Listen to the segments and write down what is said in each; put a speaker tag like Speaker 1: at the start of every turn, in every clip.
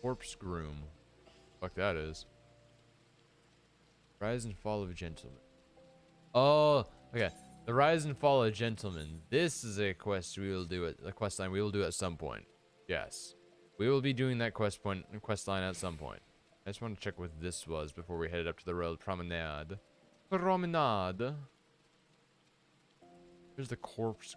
Speaker 1: corpse groom. Fuck that is. Rise and fall of gentlemen. Oh, okay. The rise and fall of gentlemen. This is a quest we will do a quest line we will do at some point. Yes. We will be doing that quest line at some point. I just want to check what this was before we headed up to the road promenade. Promenade. Here's the corpse.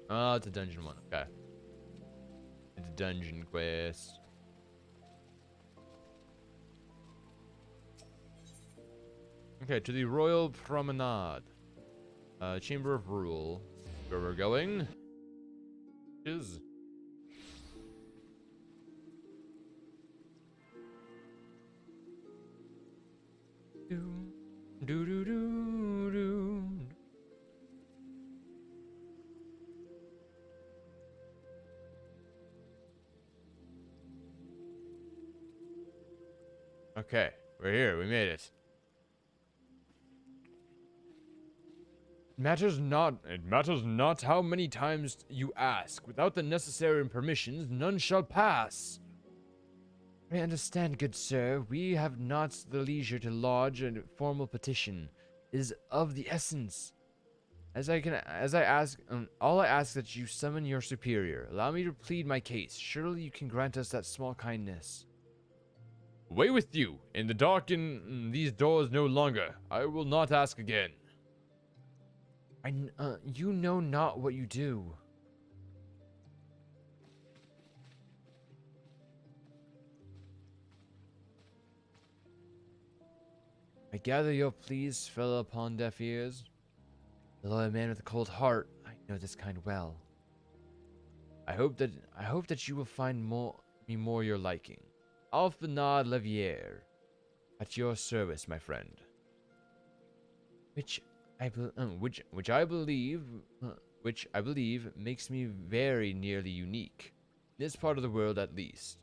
Speaker 1: Oh, it's a dungeon one. Okay. It's a dungeon quest. Okay, to the Royal Promenade. Chamber of Rule. Where we're going is... Okay, we're here. We made it. It matters not how many times you ask. Without the necessary permissions, none shall pass. I understand, good sir. We have not the leisure to lodge a formal petition. It is of the essence. All I ask that you summon your superior. Allow me to plead my case. Surely you can grant us that small kindness. Away with you, and darken these doors no longer. I will not ask again. You know not what you do. I gather your pleas fell upon deaf ears. Although a man with a cold heart, I know this kind well. I hope that you will find me more your liking. Alphenard Levier, at your service, my friend. Which I believe makes me very nearly unique, in this part of the world at least.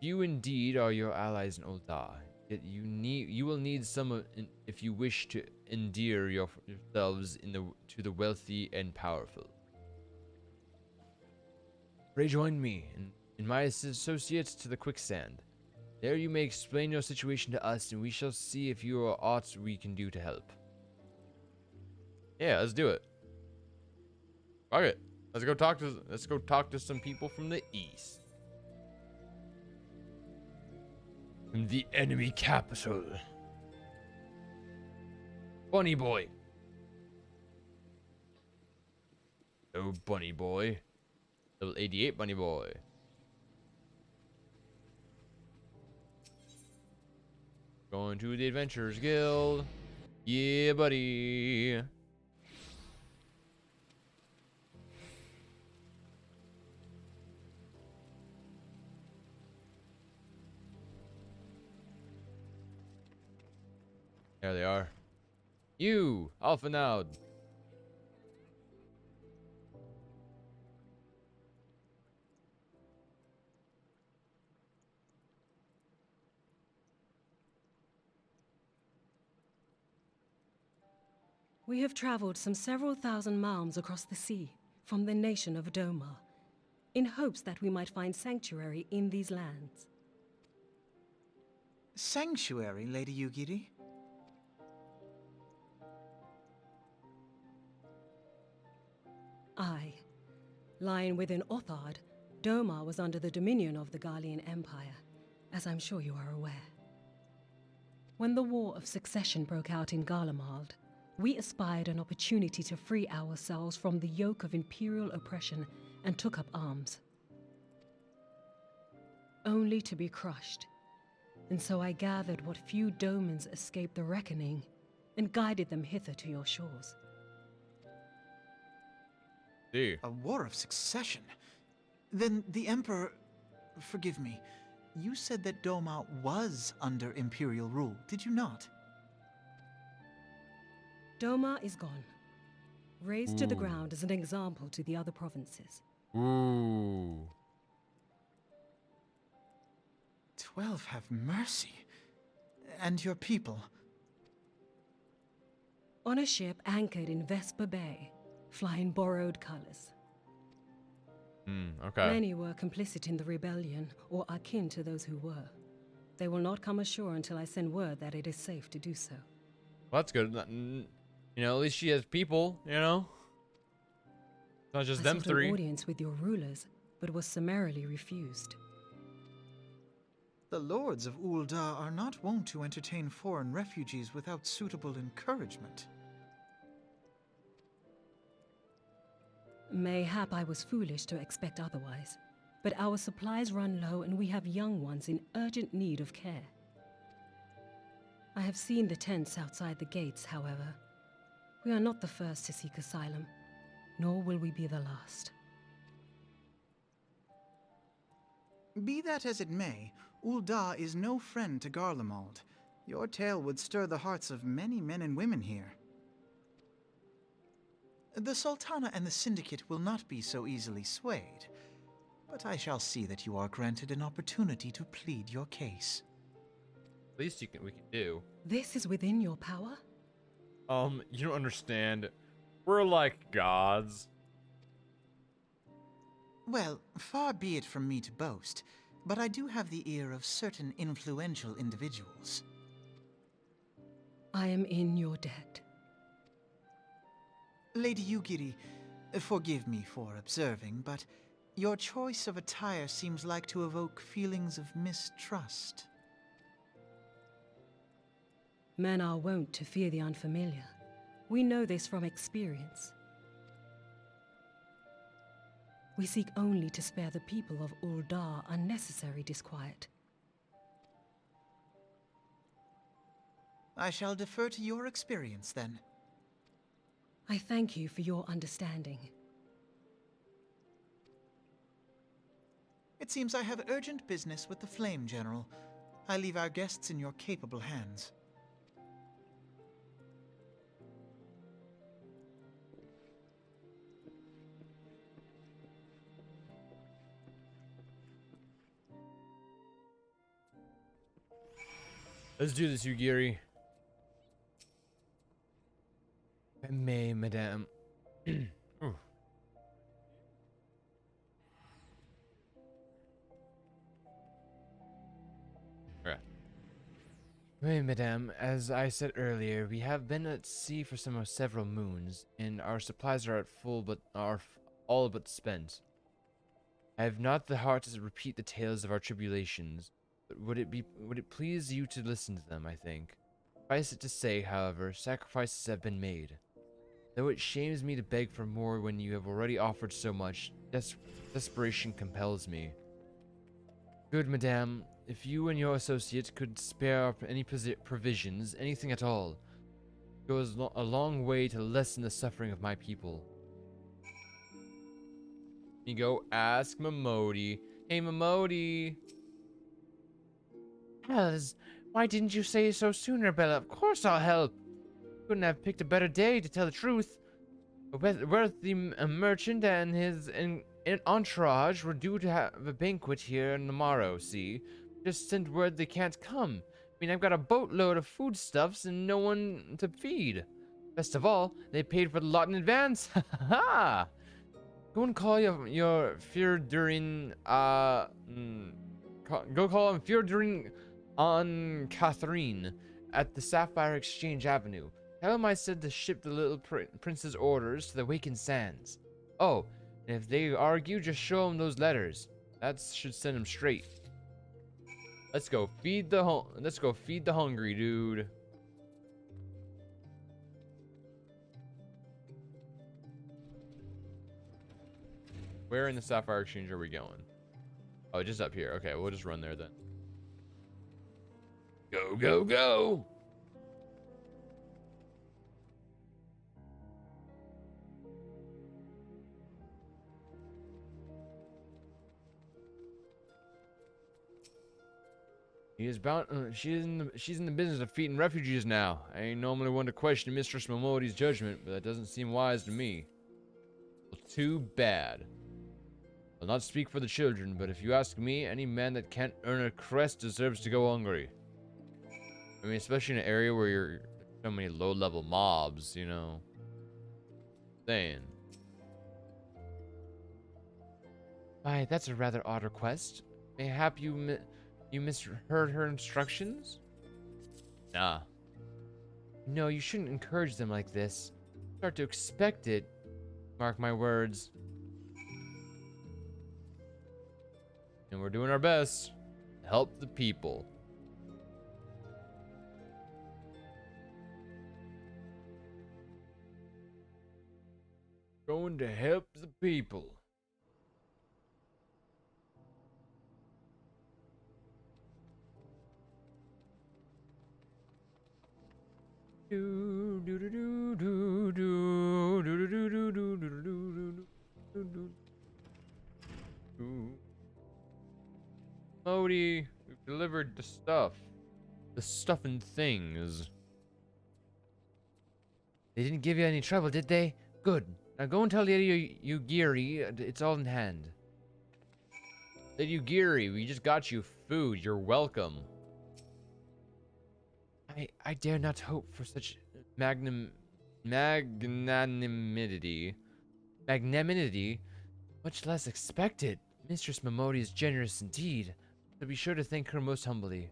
Speaker 1: Few indeed are your allies in Ul'dah, yet you will need some if you wish to endear yourselves to the wealthy and powerful. Rejoin me in my associates to the quicksand. There you may explain your situation to us, and we shall see if you are aught we can do to help. Yeah, let's do it. Fuck it. Let's go talk to some people from the east. From the enemy capital. Bunny boy. Oh, bunny boy. Level 88 bunny boy. Going to the Adventurers Guild. Yeah, buddy. There they are. You, Alphenaud.
Speaker 2: We have traveled some several thousand miles across the sea from the nation of Doma, in hopes that we might find sanctuary in these lands.
Speaker 3: Sanctuary, Lady Yugiri?
Speaker 2: Aye. Lying within Othard, Doma was under the dominion of the Garlean Empire, as I'm sure you are aware. When the War of Succession broke out in Garlemald, we espied an opportunity to free ourselves from the yoke of imperial oppression and took up arms. Only to be crushed. And so I gathered what few Domans escaped the reckoning and guided them hither to your shores.
Speaker 1: See.
Speaker 3: A war of succession? Then the Emperor... Forgive me. You said that Doma was under Imperial rule, did you not?
Speaker 2: Doma is gone. Razed to the ground as an example to the other provinces.
Speaker 1: Ooh.
Speaker 3: 12 have mercy. And your people?
Speaker 2: On a ship anchored in Vesper Bay, flying borrowed colors.
Speaker 1: Okay.
Speaker 2: Many were complicit in the rebellion, or akin to those who were. They will not come ashore until I send word that it is safe to do so.
Speaker 1: Well, that's good. You know, at least she has people, you know? It's not just
Speaker 2: I
Speaker 1: them
Speaker 2: sought
Speaker 1: three.
Speaker 2: an audience with your rulers, but was summarily refused.
Speaker 3: The lords of Ul'dah are not wont to entertain foreign refugees without suitable encouragement.
Speaker 2: Mayhap I was foolish to expect otherwise, but our supplies run low and we have young ones in urgent need of care. I have seen the tents outside the gates, however. We are not the first to seek asylum, nor will we be the last.
Speaker 3: Be that as it may, Ul'dah is no friend to Garlemald. Your tale would stir the hearts of many men and women here. The Sultana and the Syndicate will not be so easily swayed, but I shall see that you are granted an opportunity to plead your case.
Speaker 1: Least we can do.
Speaker 2: This is within your power?
Speaker 1: You don't understand. We're like gods.
Speaker 3: Well, far be it from me to boast, but I do have the ear of certain influential individuals.
Speaker 2: I am in your debt.
Speaker 3: Lady Yugiri, forgive me for observing, but your choice of attire seems like to evoke feelings of mistrust.
Speaker 2: Men are wont to fear the unfamiliar. We know this from experience. We seek only to spare the people of Ul'dah unnecessary disquiet.
Speaker 3: I shall defer to your experience, then.
Speaker 2: I thank you for your understanding.
Speaker 3: It seems I have urgent business with the Flame General. I leave our guests in your capable hands.
Speaker 1: Let's do this, Yugiri. If I may, madame. Ooh. Okay. Hey, madame, as I said earlier, we have been at sea for several moons, and our supplies are at full, but are all but spent. I have not the heart to repeat the tales of our tribulations, but would it please you to listen to them, I think. Suffice it to say, however, sacrifices have been made. Though it shames me to beg for more when you have already offered so much, desperation compels me. Good madame, if you and your associate could spare up any provisions, anything at all, it goes a long way to lessen the suffering of my people. You go ask Momodi. Hey, Momodi. Hells, why didn't you say so sooner, Bella? Of course I'll help. Couldn't have picked a better day, to tell the truth. A wealthy merchant and his entourage were due to have a banquet here on the morrow, see? Just sent word they can't come. I mean, I've got a boatload of foodstuffs and no one to feed. Best of all, they paid for the lot in advance. Ha ha ha! Go and call your Fjordurin, go call him Fjordurin on Catherine at the Sapphire Exchange Avenue. Tell him I said to ship the little prince's orders to the Wakened Sands. Oh, and if they argue, just show him those letters. That should send him straight. Let's go feed the hungry, dude. Where in the Sapphire Exchange are we going? Oh, just up here. Okay, we'll just run there then. Go, go, go! She's in the business of feeding refugees now. I ain't normally one to question Mistress Momodi's judgment, but that doesn't seem wise to me. Well, too bad. I'll not speak for the children, but if you ask me, any man that can't earn a crest deserves to go hungry. I mean, especially in an area where so many low-level mobs, you know. Saying. Why, that's a rather odd request. Mayhap you misheard her instructions? Nah. No, you shouldn't encourage them like this. Start to expect it. Mark my words. And we're doing our best to help the people. Going to help the people. Modi, we've delivered the stuff. The stuff and things. They didn't give you any trouble, did they? Good. Now go and tell Lady Yugiri it's all in hand. Lady Yugiri, we just got you food. You're welcome. I dare not hope for such magnanimity, much less expect it. Mistress Momodi is generous indeed, so be sure to thank her most humbly.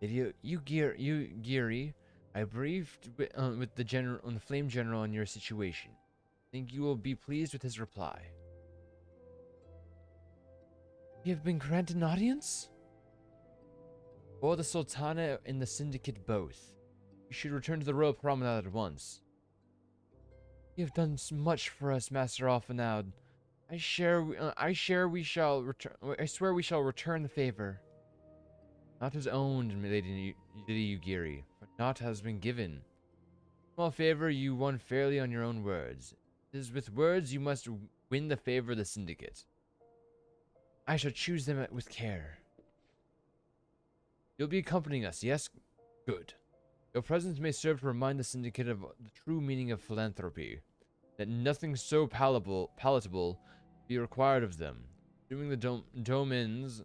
Speaker 1: Yugiri, I briefed with the general, on the Flame General on your situation. Think you will be pleased with his reply. You have been granted an audience? Or the Sultana and the Syndicate both. You should return to the Royal Promenade at once. You have done much for us, Master Alphinaud. I swear we shall return the favor. Not as owned, Lady Yugiri, but not has been given. Small favor you won fairly on your own words. It is with words you must win the favor of the Syndicate. I shall choose them with care. You'll be accompanying us, yes? Good. Your presence may serve to remind the Syndicate of the true meaning of philanthropy, that nothing so palatable be required of them, assuming the domins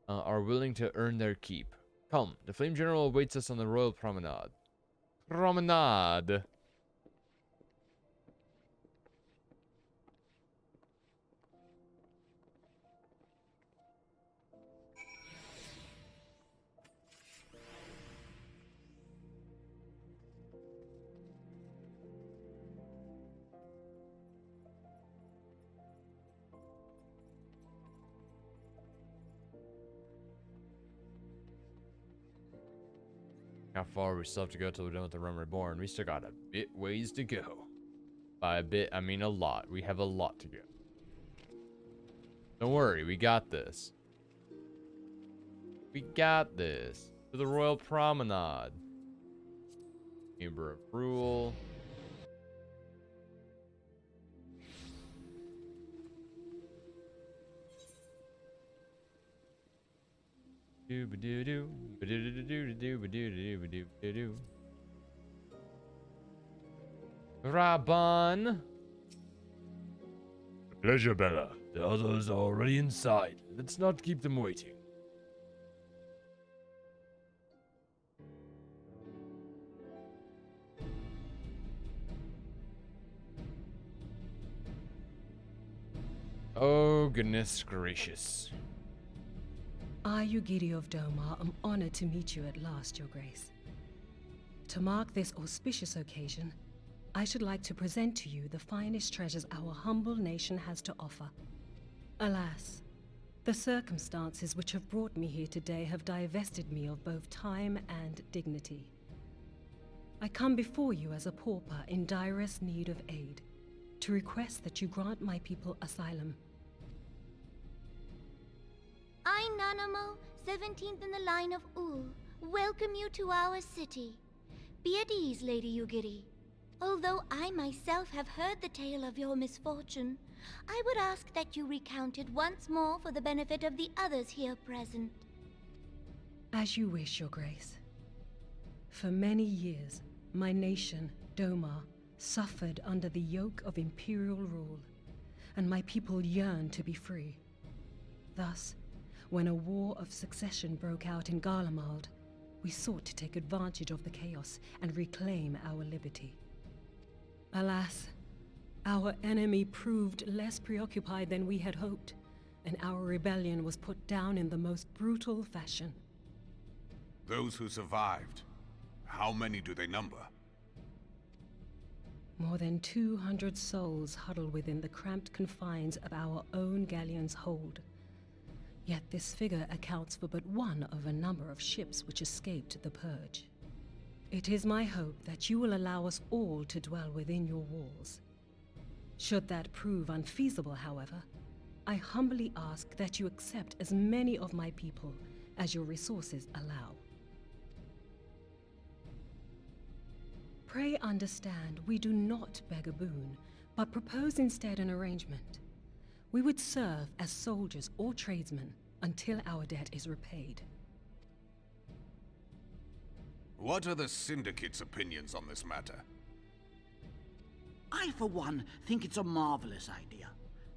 Speaker 1: are willing to earn their keep. Come, the Flame General awaits us on the Royal Promenade. Promenade! How far we still have to go till we're done with the run Reborn? We still got a bit ways to go. By a bit, I mean a lot. We have a lot to go. Don't worry, we got this. We got this. To the Royal Promenade. Chamber of Rule. Raban. Pleasure, Bella. The others are already inside. Let's not keep them waiting. Oh, goodness gracious.
Speaker 2: I, Yugiri of Domar, am honored to meet you at last, Your Grace. To mark this auspicious occasion, I should like to present to you the finest treasures our humble nation has to offer. Alas, the circumstances which have brought me here today have divested me of both time and dignity. I come before you as a pauper in direst need of aid, to request that you grant my people asylum.
Speaker 4: I, Nanamo, 17th in the line of Ul, welcome you to our city. Be at ease, Lady Yugiri. Although I myself have heard the tale of your misfortune, I would ask that you recount it once more for the benefit of the others here present.
Speaker 2: As you wish, Your Grace. For many years, My nation, Doma, suffered under the yoke of imperial rule, and my people yearned to be free. Thus, when a war of succession broke out in Garlemald, we sought to take advantage of the chaos and reclaim our liberty. Alas, our enemy proved less preoccupied than we had hoped, and our rebellion was put down in the most brutal fashion.
Speaker 5: Those who survived, how many do they number?
Speaker 2: More than 200 souls huddle within the cramped confines of our own galleon's hold. Yet this figure accounts for but one of a number of ships which escaped the purge. It is my hope that you will allow us all to dwell within your walls. Should that prove unfeasible, however, I humbly ask that you accept as many of my people as your resources allow. Pray understand, we do not beg a boon, but propose instead an arrangement. We would serve as soldiers or tradesmen until our debt is repaid.
Speaker 5: What are the Syndicate's opinions on this matter?
Speaker 6: I, for one, think it's a marvelous idea.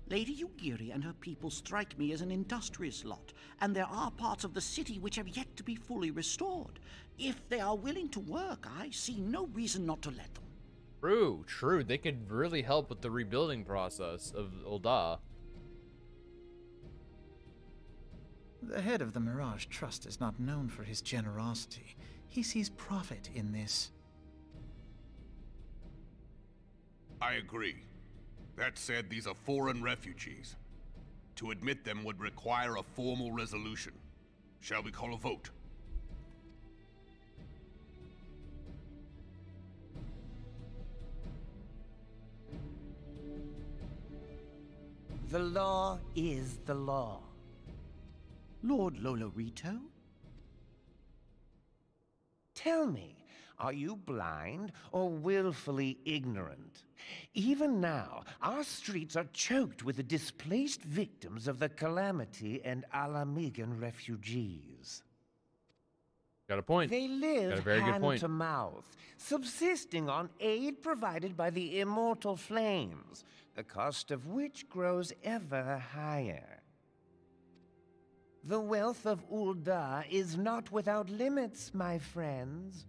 Speaker 6: Lady Ugiri and her people strike me as an industrious lot, and there are parts of the city which have yet to be fully restored. If they are willing to work, I see no reason not to let them.
Speaker 1: True. They could really help with the rebuilding process of Ul'dah.
Speaker 3: The head of the Mirage Trust is not known for his generosity. He sees profit in this.
Speaker 5: I agree. That said, these are foreign refugees. To admit them would require a formal resolution. Shall we call a vote?
Speaker 7: The law is the law.
Speaker 6: Lord Lolorito?
Speaker 7: Tell me, are you blind or willfully ignorant? Even now, our streets are choked with the displaced victims of the Calamity and Alamigan refugees.
Speaker 1: Got a point.
Speaker 7: They live
Speaker 1: Got a very good
Speaker 7: hand
Speaker 1: point.
Speaker 7: to mouth, subsisting on aid provided by the immortal flames, the cost of which grows ever higher. The wealth of Ul'dah is not without limits, my friends.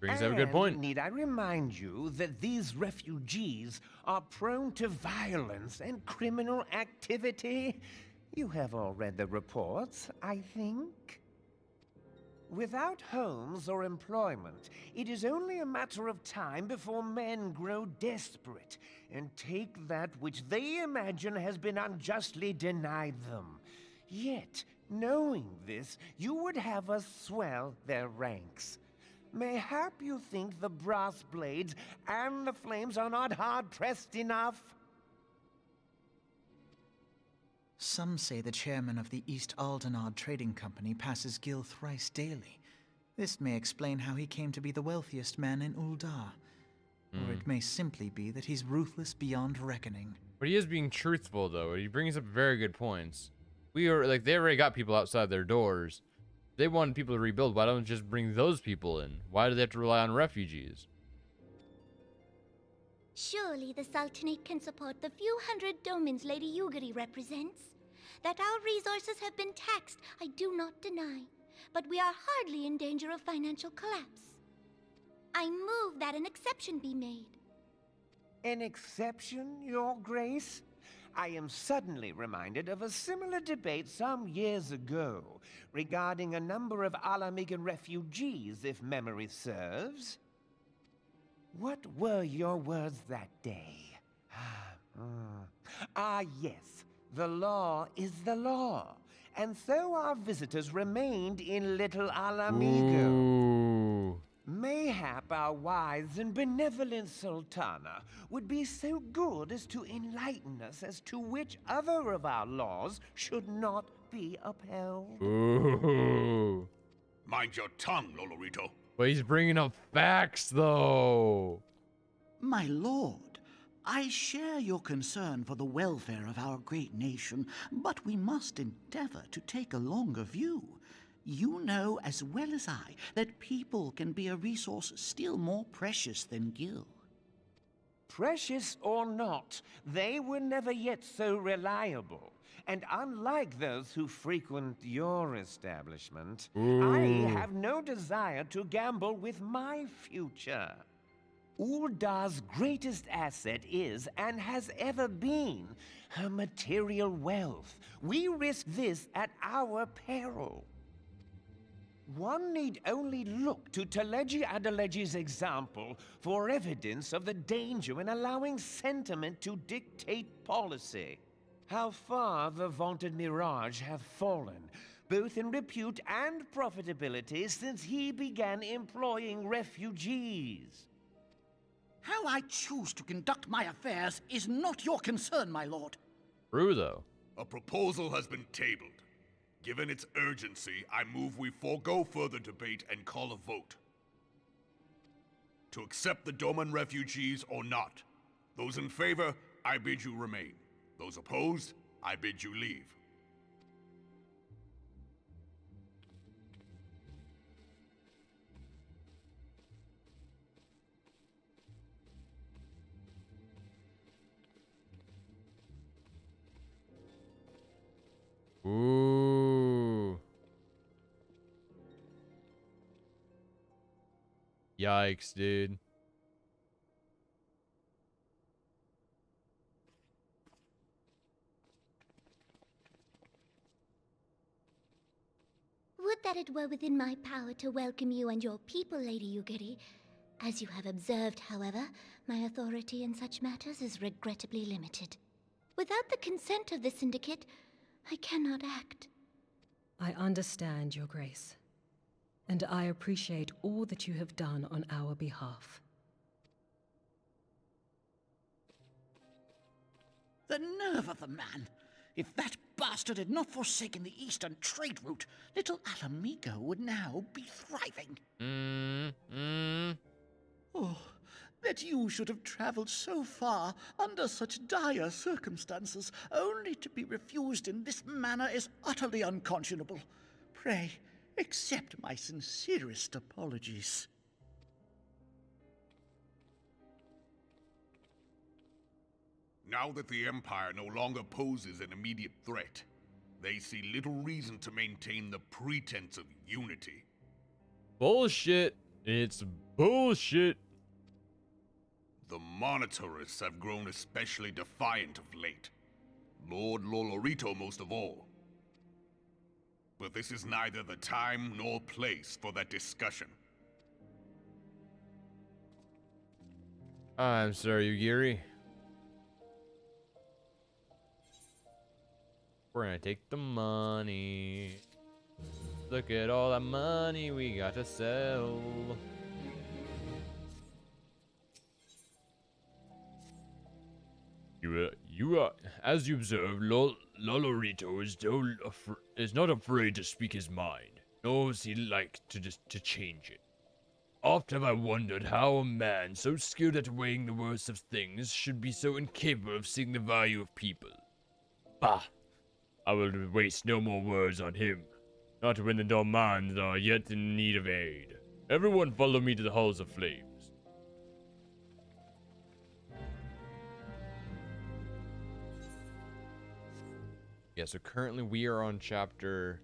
Speaker 1: Brings up a good point.
Speaker 7: Need I remind you that these refugees are prone to violence and criminal activity? You have all read the reports, I think. Without homes or employment, it is only a matter of time before men grow desperate and take that which they imagine has been unjustly denied them. Yet, knowing this, you would have us swell their ranks. Mayhap you think the brass blades and the flames are not hard-pressed enough?
Speaker 3: Some say the chairman of the East Aldenard Trading Company passes Gil thrice daily. This may explain how he came to be the wealthiest man in Ul'dah. Or it may simply be that he's ruthless beyond reckoning.
Speaker 1: But he is being truthful, though. He brings up very good points. They already got people outside their doors. They want people to rebuild. Why don't they just bring those people in? Why do they have to rely on refugees?
Speaker 4: Surely the Sultanate can support the few hundred domins Lady Ugiri represents. That our resources have been taxed, I do not deny. But we are hardly in danger of financial collapse. I move that an exception be made.
Speaker 7: An exception, Your Grace? I am suddenly reminded of a similar debate some years ago regarding a number of Alamigan refugees, if memory serves. What were your words that day? Yes, the law is the law, and so our visitors remained in Little Alamigo.
Speaker 1: Ooh.
Speaker 7: Mayhap our wise and benevolent Sultana would be so good as to enlighten us as to which other of our laws should not be upheld.
Speaker 1: Ooh.
Speaker 5: Mind your tongue, Lolorito.
Speaker 1: But he's bringing up facts, though.
Speaker 6: My lord, I share your concern for the welfare of our great nation, but we must endeavor to take a longer view. You know as well as I that people can be a resource still more precious than Gil.
Speaker 7: Precious or not, they were never yet so reliable. And unlike those who frequent your establishment, I have no desire to gamble with my future. Uldar's greatest asset is, and has ever been, her material wealth. We risk this at our peril. One need only look to Teleji Adeleji's example for evidence of the danger in allowing sentiment to dictate policy. How far the vaunted Mirage have fallen, both in repute and profitability, since he began employing refugees.
Speaker 6: How I choose to conduct my affairs is not your concern, my lord.
Speaker 1: True, though.
Speaker 5: A proposal has been tabled. Given its urgency, I move we forego further debate and call a vote. To accept the Doman refugees or not. Those in favor, I bid you remain. Those opposed, I bid you leave.
Speaker 1: Ooh. Yikes, dude.
Speaker 4: Would that it were within my power to welcome you and your people, Lady Yugiri. As you have observed, however, my authority in such matters is regrettably limited. Without the consent of the Syndicate, I cannot act.
Speaker 2: I understand, Your Grace, and I appreciate all that you have done on our behalf.
Speaker 6: The nerve of the man! If that bastard had not forsaken the eastern trade route, little Alamigo would now be thriving. Oh, that you should have traveled so far under such dire circumstances, only to be refused in this manner is utterly unconscionable. Pray, accept my sincerest apologies.
Speaker 5: Now that the Empire no longer poses an immediate threat, they see little reason to maintain the pretense of unity.
Speaker 1: Bullshit. It's bullshit.
Speaker 5: The Monitorists have grown especially defiant of late. Lord Lolorito most of all. But this is neither the time nor place for that discussion.
Speaker 1: I'm sorry, Yugiri. We're gonna take the money. Look at all that money we got to sell. You are, as you observe, Lolorito is not afraid to speak his mind, nor does he like to change it. Often have I wondered how a man so skilled at weighing the worst of things should be so incapable of seeing the value of people. Bah! I will waste no more words on him. Not when the Dormans are yet in need of aid. Everyone follow me to the Halls of Flames. Yeah, so currently we are on patch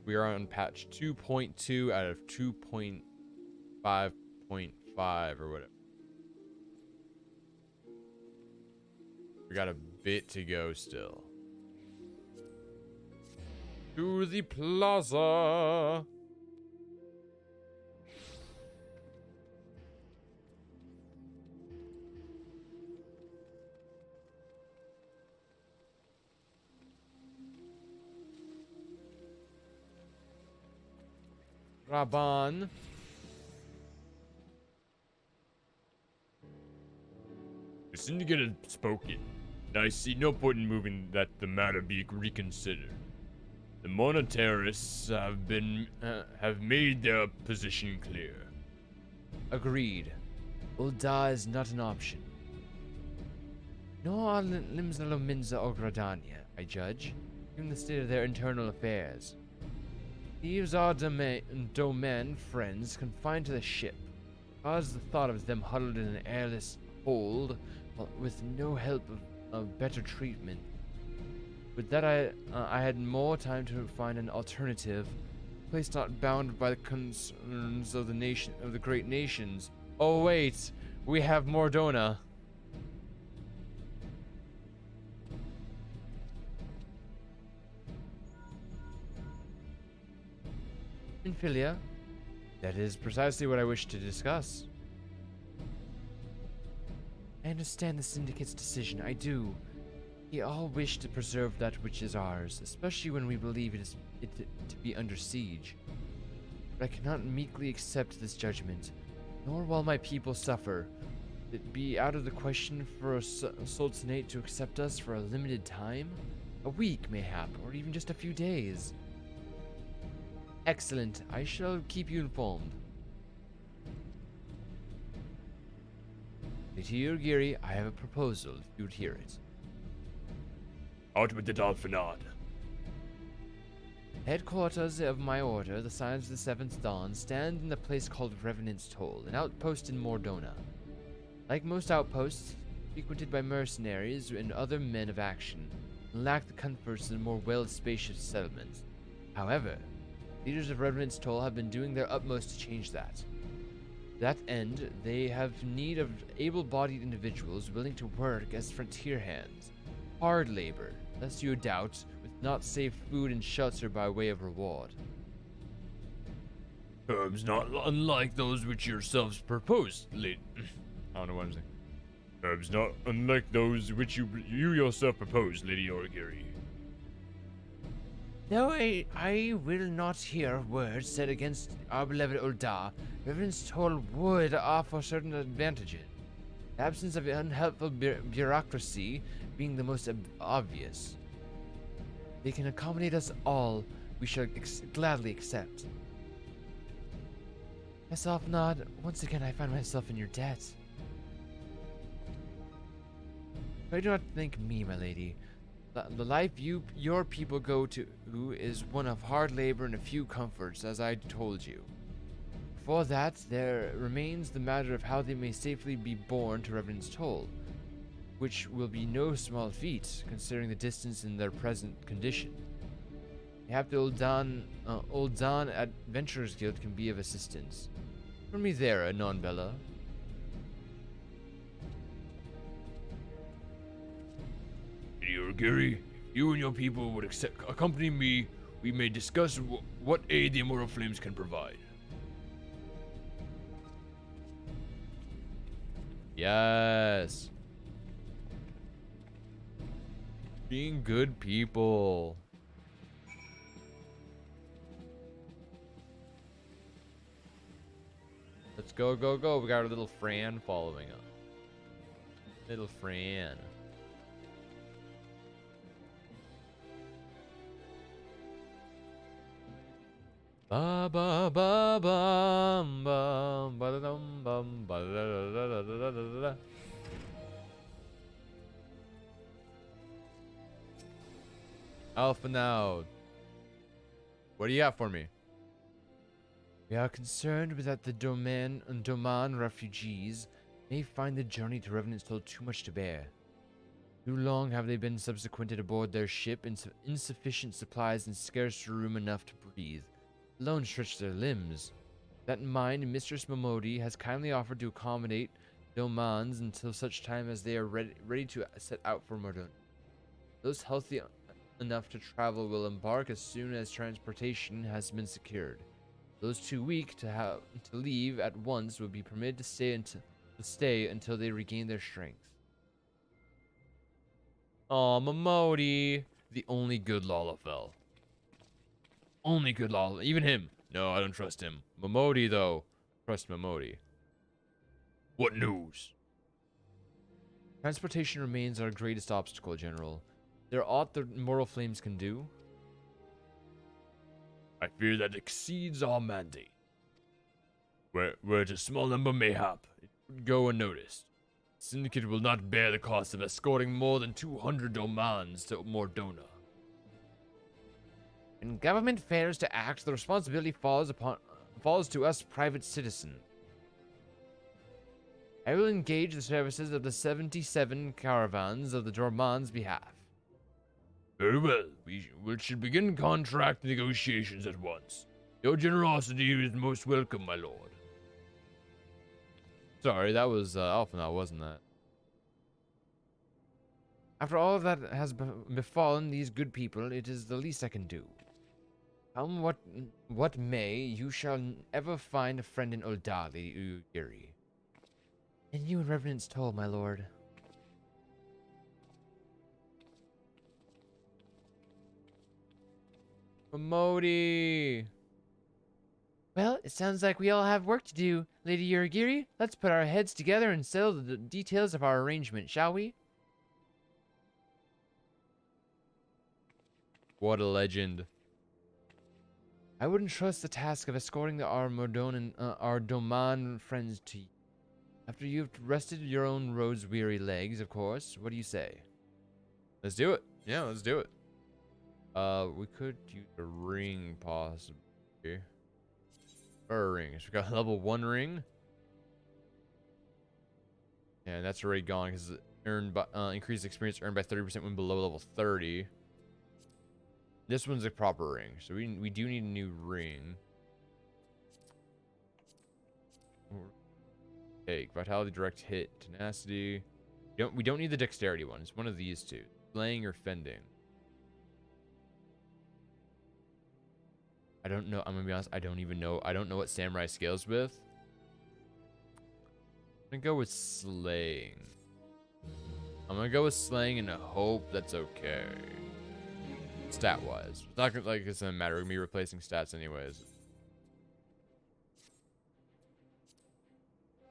Speaker 1: 2.2 out of 2.5.5 or whatever. We got a bit to go still. To the plaza. Raban. The syndicate has spoken, and I see no point in moving that the matter be reconsidered. The Monitarists have made their position clear. Agreed. Ulda is not an option. Nor are Limsala Minza or Gradania, I judge, given the state of their internal affairs. Thieves are domain friends confined to the ship. Cause the thought of them huddled in an airless hold with no help of better treatment. With that, I had more time to find an alternative, a place not bound by the concerns of the great nations. Oh wait, we have Mordona. Infilia, that is precisely what I wish to discuss. I understand the Syndicate's decision, I do. We all wish to preserve that which is ours, especially when we believe it to be under siege. But I cannot meekly accept this judgment, nor while my people suffer. It be out of the question for a sultanate to accept us for a limited time? A week, mayhap, or even just a few days. Excellent. I shall keep you informed. To your Giri, I have a proposal, if you'd hear it.
Speaker 8: Out with the dolphinade.
Speaker 1: Headquarters of my order, the Signs of the Seventh Dawn, stand in the place called Revenant's Toll, an outpost in Mordona. Like most outposts, frequented by mercenaries and other men of action, and lack the comforts of more well-spacious settlements. However, leaders of Revenant's Toll have been doing their utmost to change that. To that end, they have need of able-bodied individuals willing to work as frontier hands. Hard labor, lest you doubt, with not safe food and shelter by way of reward.
Speaker 8: Terms not unlike those which yourselves proposed, lady. I don't know what I'm saying. Terms not unlike those which you yourself proposed, Lady Origiri.
Speaker 1: Though I will not hear words said against our beloved Ul'dah, Reverend's Toll would offer certain advantages. The absence of unhelpful bureaucracy being the most obvious. They can accommodate us all, we shall gladly accept. Myself nod, once again I find myself in your debt. But do not thank me, my lady. The life your people go to is one of hard labor and a few comforts, as I told you. For that, there remains the matter of how they may safely be borne to Revenant's Toll, which will be no small feat, considering the distance in their present condition. Perhaps the Ul'dan Adventurers Guild can be of assistance. For me there, Anon Bella.
Speaker 8: Lady Origiri, if you and your people would accompany me, we may discuss what aid the Immortal Flames can provide.
Speaker 1: Yes. Being good people. Let's go, go, go. We got our little Fran following us. Little Fran. Ba ba ba bum bum ba da dum bum ba da da da da da da da da. Alpha now. What do you got for me? We are concerned with that the Doman refugees may find the journey to Revenant's Toll too much to bear. Too long have they been subsequented aboard their ship, insufficient supplies and scarce room enough to breathe. Alone stretch their limbs. That in mind, Mistress Momodi has kindly offered to accommodate Domans until such time as they are ready to set out for Mordona. Those healthy enough to travel will embark as soon as transportation has been secured. Those too weak to leave at once will be permitted to stay until they regain their strength. Aw, Momodi, the only good Lalafell. Only good Lala. Even him. No, I don't trust him. Momodi, though. Trust Momodi.
Speaker 8: What news?
Speaker 1: Transportation remains our greatest obstacle, General. There aught the Immortal Flames can do?
Speaker 8: I fear that exceeds our mandate. Where it's a small number mayhap, it would go unnoticed. The Syndicate will not bear the cost of escorting more than 200 Domans to Mordona.
Speaker 1: When government fails to act, the responsibility falls to us private citizens. I will engage the services of the 77 caravans of the Dorman's behalf.
Speaker 8: Very well. We should begin contract negotiations at once. Your generosity is most welcome, my lord.
Speaker 1: Sorry, that was Alphanal, wasn't that? After all that has befallen these good people, it is the least I can do. Come what may, you shall ever find a friend in Ul'dah, Lady Uyghuri. And you in reverence told, my lord. Modi! Well, it sounds like we all have work to do, Lady Uragiri. Let's put our heads together and settle the details of our arrangement, shall we? What a legend. I wouldn't trust the task of escorting our Doman friends to you. After you've rested your own road's weary legs, of course. What do you say? Let's do it. Yeah, let's do it. We could use a ring, possibly. Or a ring. So we got a level 1 ring. And that's already gone because earned by increased experience earned by 30% when below level 30. This one's a proper ring, so we do need a new ring. Take vitality, direct hit, tenacity. We don't need the dexterity one. It's one of these two, slaying or fending. I don't know. I'm gonna be honest. I don't even know. I don't know what samurai scales with. I'm gonna go with slaying. I'm gonna go with slaying and hope that's okay. Stat-wise, it's not gonna, like it's gonna matter. We're gonna be replacing stats anyways.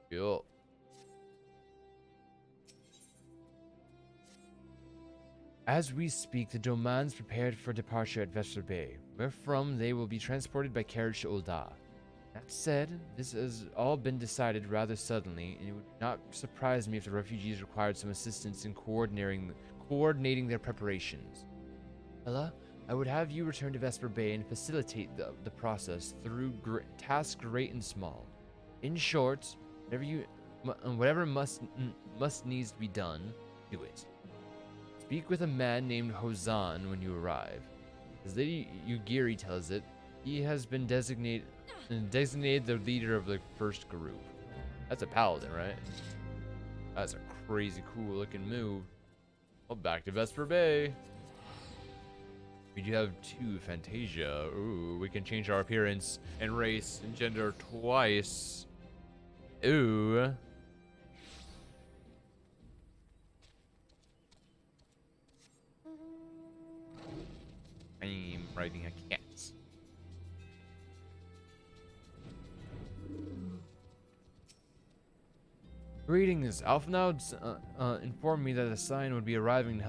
Speaker 1: Cool. As we speak, the Domans prepared for departure at Vesper Bay, wherefrom they will be transported by carriage to Ul'dah. That said, this has all been decided rather suddenly, and it would not surprise me if the refugees required some assistance in coordinating their preparations. Ella, I would have you return to Vesper Bay and facilitate the process through tasks great and small. In short, whatever must needs to be done, do it. Speak with a man named Hozan when you arrive. As Lady Uyghuri tells it, he has been designated the leader of the first group. That's a paladin, right? That's a crazy cool looking move. Well, back to Vesper Bay. We do have 2 Fantasia. Ooh, we can change our appearance and race and gender twice. Ooh. I'm riding a cat. Greetings. Alphanal informed me that a sign would be arriving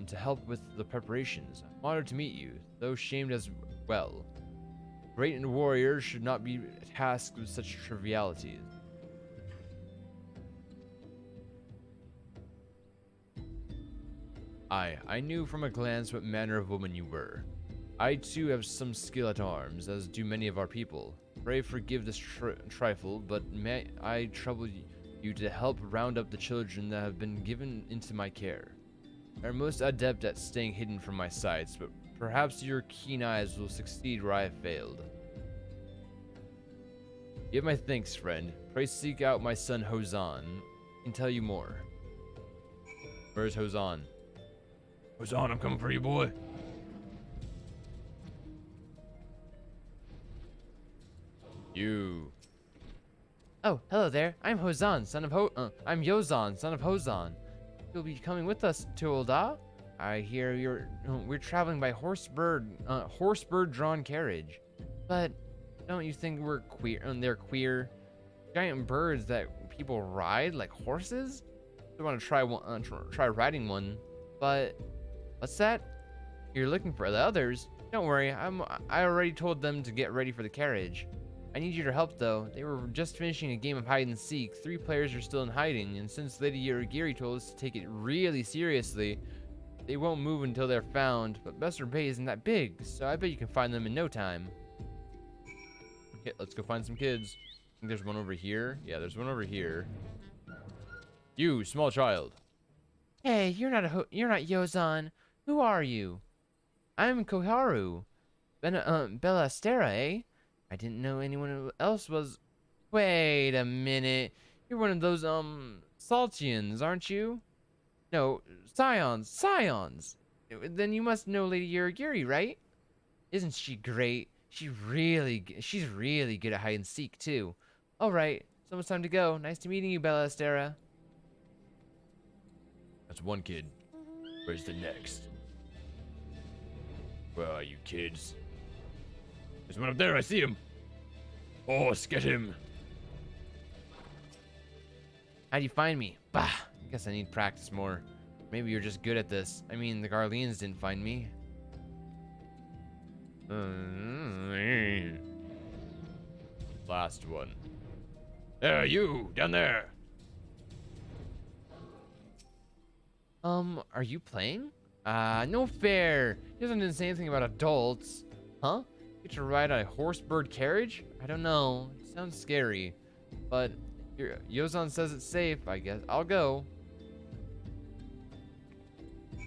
Speaker 1: to help with the preparations. I'm honored to meet you, though shamed as well. Great warriors should not be tasked with such trivialities. I knew from a glance what manner of woman you were. I too have some skill at arms, as do many of our people. Pray forgive this trifle, but may I trouble you to help round up the children that have been given into my care. I am most adept at staying hidden from my sights, but perhaps your keen eyes will succeed where I have failed. Give my thanks, friend. Pray seek out my son Hozan. I can tell you more. Where's Hozan?
Speaker 8: Hozan, I'm coming for you, boy.
Speaker 1: You. Oh, hello there. I'm Hozan, son of I'm Yozan, son of Hozan. You'll be coming with us to Ul'dah? I hear we're traveling by horsebird drawn carriage. But don't you think we're queer? They're queer giant birds that people ride like horses? I want to try riding one, but what's that? You're looking for the others? Don't worry, I already told them to get ready for the carriage. I need your help though. They were just finishing a game of hide and seek. 3 players are still in hiding, and since Lady Uragiri told us to take it really seriously, They won't move until they're found, but Besser Bay isn't that big, so I bet you can find them in no time. Okay, let's go find some kids. I think there's one over here. Yeah, there's one over here. You, small child. Hey, you're not Yozan. Who are you? I'm Koharu. Bella Astera, eh? I didn't know anyone else was... Wait a minute. You're one of those, Saltians, aren't you? No, Scions. Then you must know Lady Yurigiri, right? Isn't she great? She's really good at hide and seek, too. Alright, it's almost time to go. Nice to meeting you, Bella Astera. That's one kid. Where's the next? Where are you kids? There's one up there, I see him. Oh, let's get him. How'd you find me? Bah, guess I need practice more. Maybe you're just good at this. I mean, the Garleans didn't find me. Last one. There, you, down there. Are you playing? No fair. He didn't say anything about adults. Huh? Get to ride a horse-bird carriage? I don't know. It sounds scary. But Yozan says it's safe, I guess. I'll go.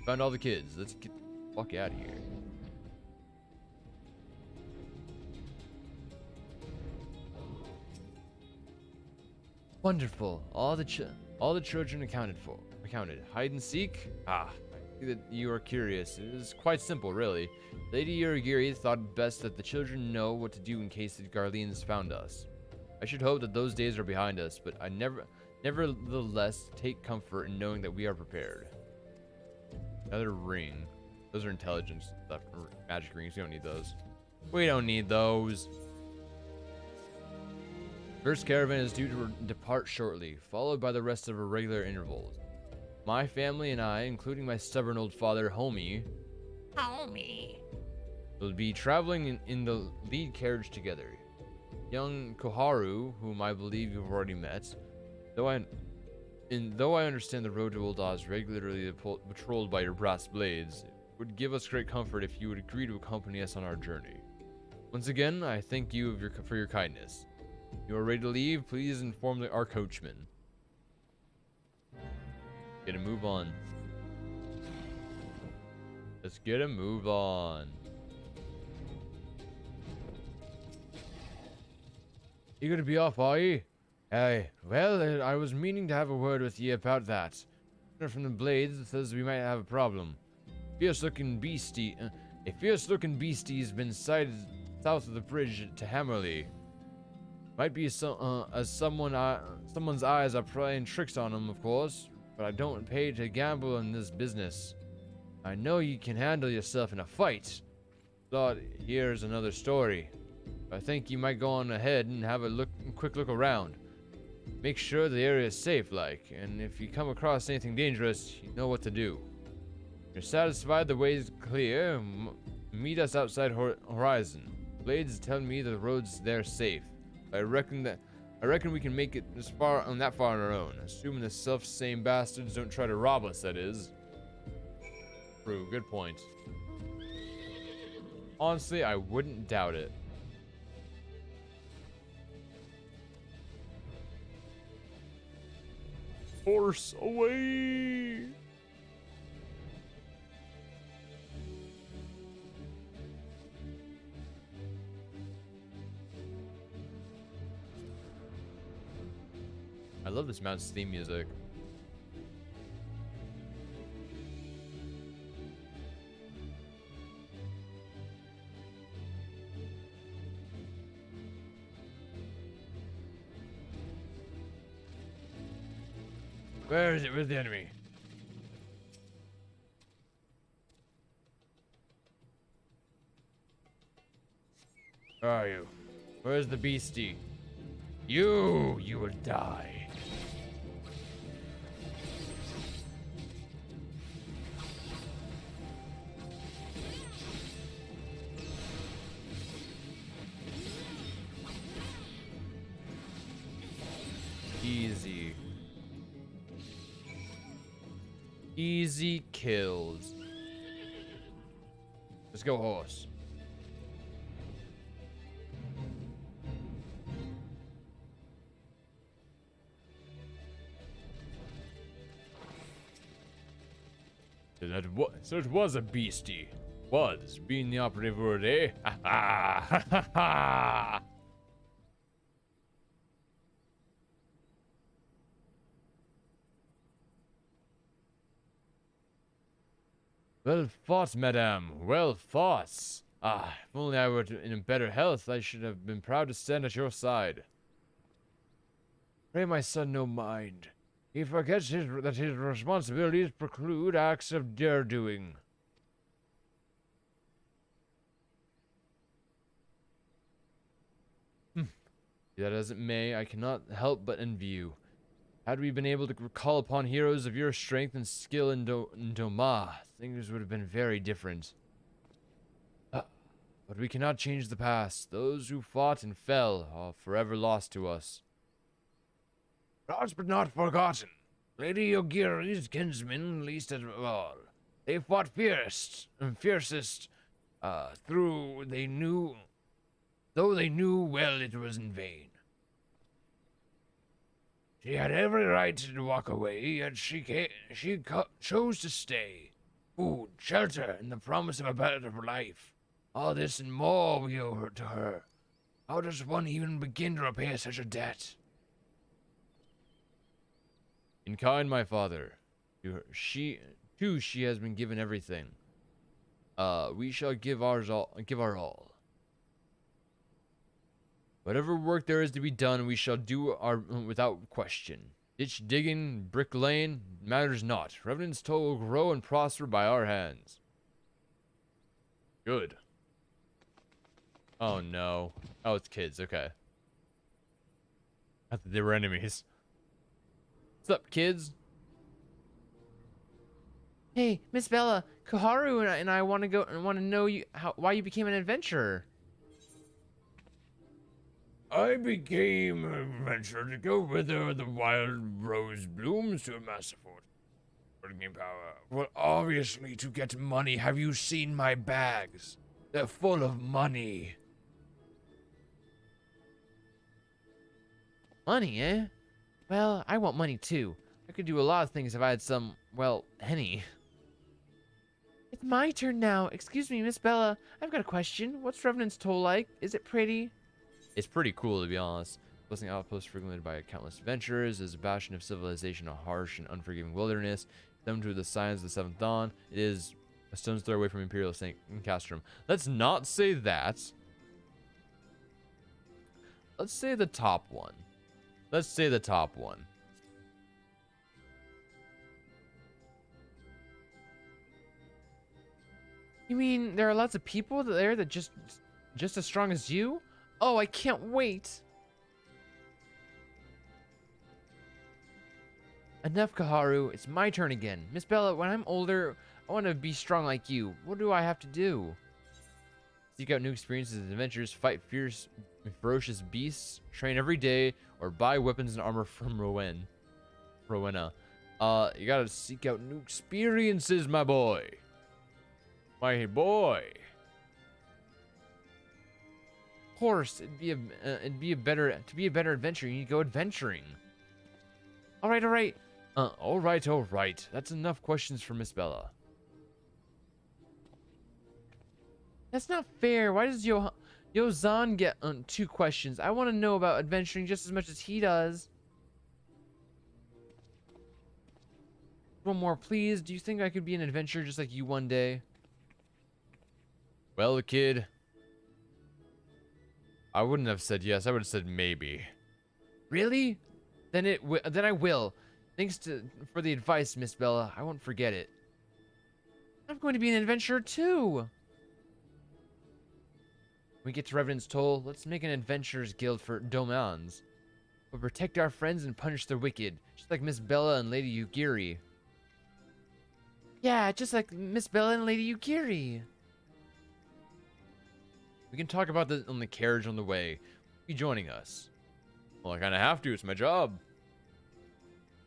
Speaker 1: Found all the kids. Let's get the fuck out of here. Wonderful. All the children accounted. Hide and seek? Ah, I see that you are curious. It is quite simple, really. Lady Yurigiri thought best that the children know what to do in case the Garleans found us. I should hope that those days are behind us, but I nevertheless take comfort in knowing that we are prepared. Another ring. Those are intelligence stuff. Magic rings. We don't need those. We don't need those. First caravan is due to depart shortly, followed by the rest of irregular intervals. My family and I, including my stubborn old father, Homie, will be traveling in the lead carriage together. Young Koharu, whom I believe you've already met, though I understand the road to Ul'dah is regularly patrolled by your brass blades, it would give us great comfort if you would agree to accompany us on our journey. Once again, I thank you for your kindness. If you are ready to leave, please inform our coachman. Get a move on. Let's get a move on. You gonna be off, are you? Hey, well, I was meaning to have a word with ye about that. From the blades says we might have a problem. A fierce-looking beastie's been sighted south of the bridge to Hammerley. Might be someone's eyes are playing tricks on him, of course, but I don't pay to gamble in this business. I know you can handle yourself in a fight. Thought here's another story. I think you might go on ahead and have a quick look around. Make sure the area is safe, and if you come across anything dangerous, you know what to do. If you're satisfied the way is clear, meet us outside Horizon. Blades tell me the road's there safe. I reckon we can make it that far on our own, assuming the self-same bastards don't try to rob us, that is. True, good point. Honestly, I wouldn't doubt it. Horse away! I love this mount's theme music. Where is it? Where's the enemy? Where are you? Where's the beastie? You will die. Easy. Easy kills. Let's go, horse. So it was a beastie. Was being the operative word, eh? Ha ha ha ha ha! Well fought, madame. Well fought. Ah, if only I were in better health, I should have been proud to stand at your side. Pray my son no mind. He forgets that his responsibilities preclude acts of dare-doing. Be that as it may, I cannot help but envy you. Had we been able to call upon heroes of your strength and skill in Doma, things would have been very different. But we cannot change the past. Those who fought and fell are forever lost to us. Lost but not forgotten. Lady Yogiri's kinsmen, least of all. They fought fiercest, though they knew well it was in vain. She had every right to walk away, yet she chose to stay. Food, shelter, and the promise of a better life. All this and more we owe to her. How does one even begin to repay such a debt? In kind, my father. To her, she has been given everything. We shall give our all. Whatever work there is to be done, we shall do our without question. Ditch digging, brick laying, matters not. Revenant's toll will grow and prosper by our hands. Good. Oh no. Oh, it's kids, okay. I thought they were enemies. What's up, kids? Hey, Miss Bella, Koharu and I want to know why you became an adventurer. I became an adventurer to go wither the wild rose blooms to amass a fortune power. Well, obviously to get money. Have you seen my bags? They're full of money. Money, eh? Well, I want money too. I could do a lot of things if I had some, well, henny. It's my turn now. Excuse me, Miss Bella. I've got a question. What's Revenant's Toll like? Is it pretty? It's pretty cool, to be honest. Blessing outpost frequented by countless adventurers, is a bastion of civilization, a harsh and unforgiving wilderness. Them to the signs of the Seventh Dawn. It is a stone's throw away from Imperial St. Castrum. Let's not say that. Let's say the top one. Let's say the top one. You mean there are lots of people there that just as strong as you? Oh, I can't wait. Enough, Koharu. It's my turn again. Miss Bella, when I'm older, I want to be strong like you. What do I have to do? Seek out new experiences and adventures, fight fierce and ferocious beasts, train every day, or buy weapons and armor from Rowena. You gotta seek out new experiences, my boy. My boy. Of course, to be a better adventurer, you need to go adventuring. All right. All right. That's enough questions for Miss Bella. That's not fair. Why does Yozan get 2 questions? I want to know about adventuring just as much as he does. One more, please. Do you think I could be an adventurer just like you one day? Well, kid, I wouldn't have said yes. I would have said maybe. Really? Then I will. Thanks for the advice, Miss Bella. I won't forget it. I'm going to be an adventurer too. When we get to Revenant's Toll, let's make an adventurers guild for Domans. We'll protect our friends and punish the wicked, just like Miss Bella and Lady Yugiri. Yeah, just like Miss Bella and Lady Yugiri. We can talk about this on the carriage on the way. Be joining us. Well, I kind of have to. It's my job.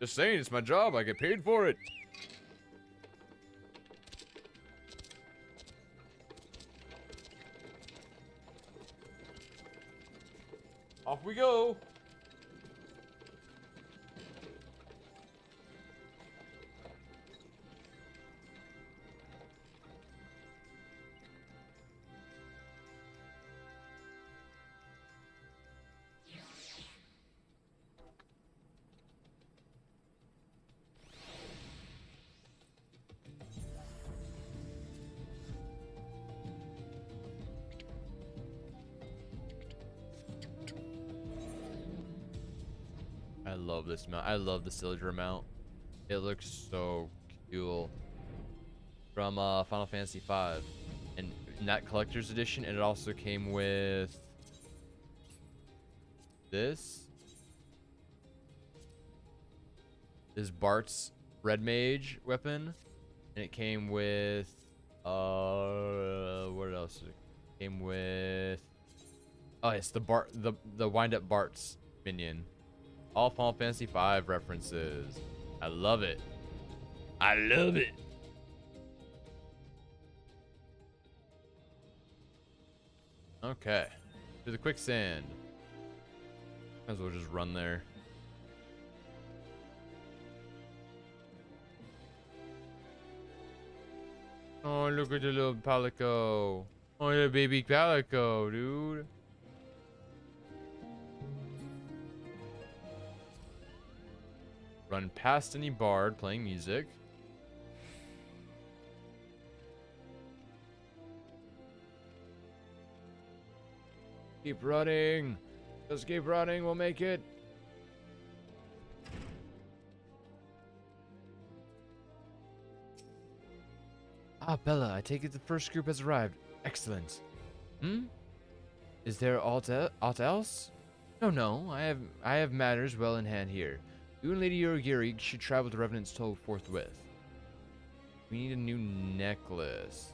Speaker 1: Just saying, it's my job. I get paid for it. Off we go. I love this mount. I love the Sildra mount. It looks so cool. From Final Fantasy V, and in that collector's edition, and it also came with this. This Bart's Red Mage weapon, and it came with what else? It came with it's the wind up Bart's minion. All Final Fantasy V references. I love it. I love it. Okay. To the quicksand. Might as well just run there. Oh, look at the little Palico. Oh, the baby Palico, dude. Run past any bard playing music. Keep running. Just keep running. We'll make it. Ah, Bella, I take it the first group has arrived. Excellent. Is there aught else? No. I have matters well in hand here. You and Lady Yorogiri should travel to Revenant's Toll forthwith. We need a new necklace.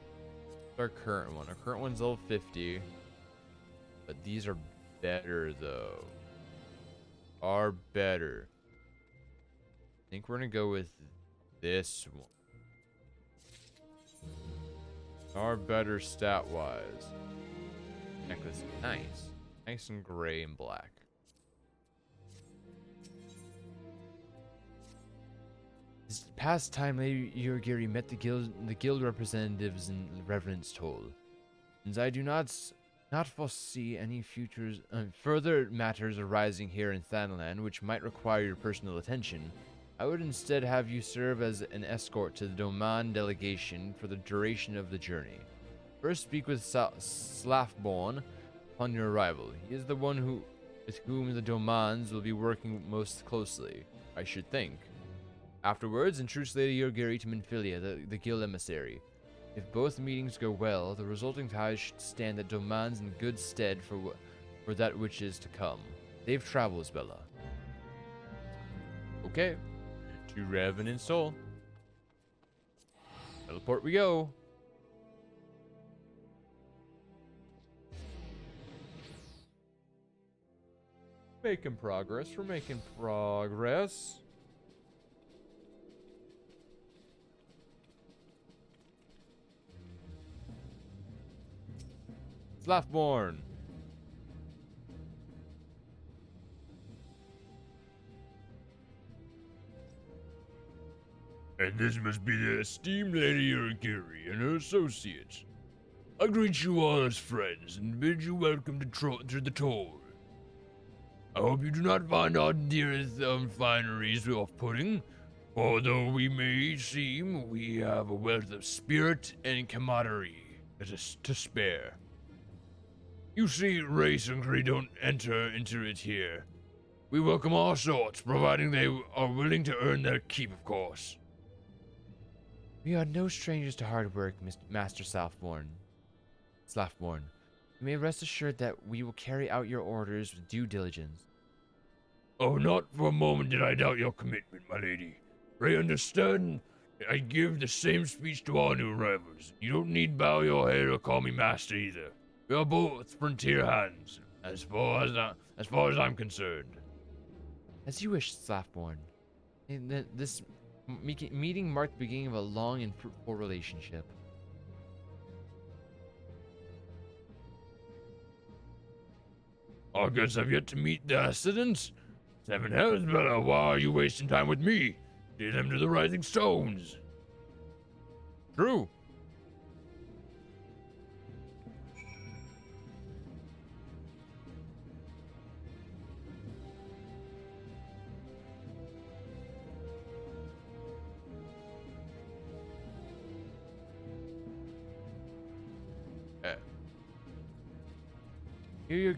Speaker 1: What's our current one? Our current one's level 50. But these are better, though. Are better. I think we're going to go with this one. Are better stat-wise. Necklace, nice. Nice and gray and black. This past time, Lady Yorogiri met the guild representatives in Revenant's Toll. Since I do not foresee any further matters arising here in Thanalan which might require your personal attention, I would instead have you serve as an escort to the Doman delegation for the duration of the journey. First speak with Slafborn upon your arrival. He is the one with whom the Domans will be working most closely, I should think. Afterwards, introduce Lady Yorogiri to Minfilia, the guild emissary. If both meetings go well, the resulting ties should stand at Domans in good stead for that which is to come. Safe travels, Bella. Okay. To Revenant's Toll. Teleport we go. Making progress. We're making progress. Slafborn.
Speaker 8: And this must be the esteemed Lady Yorogiri and her associates. I greet you all as friends and bid you welcome to the Toll. I hope you do not find our dearest fineries off-putting, for though we may seem, we have a wealth of spirit and camaraderie to spare. You see, race and creed don't enter into it here. We welcome all sorts, providing they are willing to earn their keep, of course.
Speaker 1: We are no strangers to hard work, Master Slafborn. You may rest assured that we will carry out your orders with due diligence.
Speaker 8: Oh, not for a moment did I doubt your commitment, my lady. Pray understand, I give the same speech to all new arrivals. You don't need bow your head or call me master either. We are both frontier hands, as far as I'm concerned.
Speaker 1: As you wish, Slafborn. This meeting marked the beginning of a long and fruitful relationship.
Speaker 8: I guess I've yet to meet the accidents. 7 hells, Bella, why are you wasting time with me? Lead them to the rising stones.
Speaker 1: True.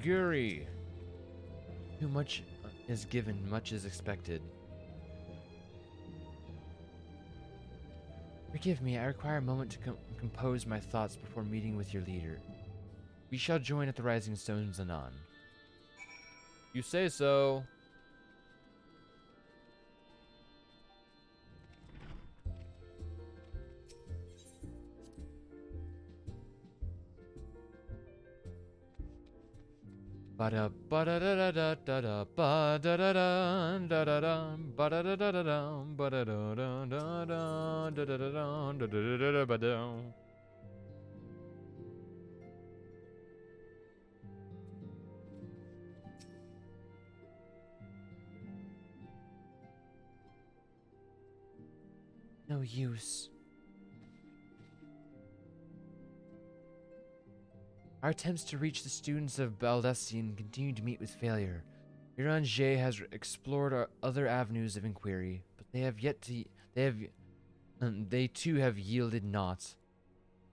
Speaker 1: Yuri. Too much is given, much is expected. Forgive me, I require a moment to compose my thoughts before meeting with your leader. We shall join at the Rising Stones anon. You say so. Ba-da ba-da-da-da-da-da ba-da-da-da da-da-da ba-da-da-da-da-da ba-da-da-da-da-da da-da-da-da da-da-da-da-da-ba-da. No use. Our attempts to reach the students of Baldessian continue to meet with failure. Uranger has explored our other avenues of inquiry, but they too have yielded naught.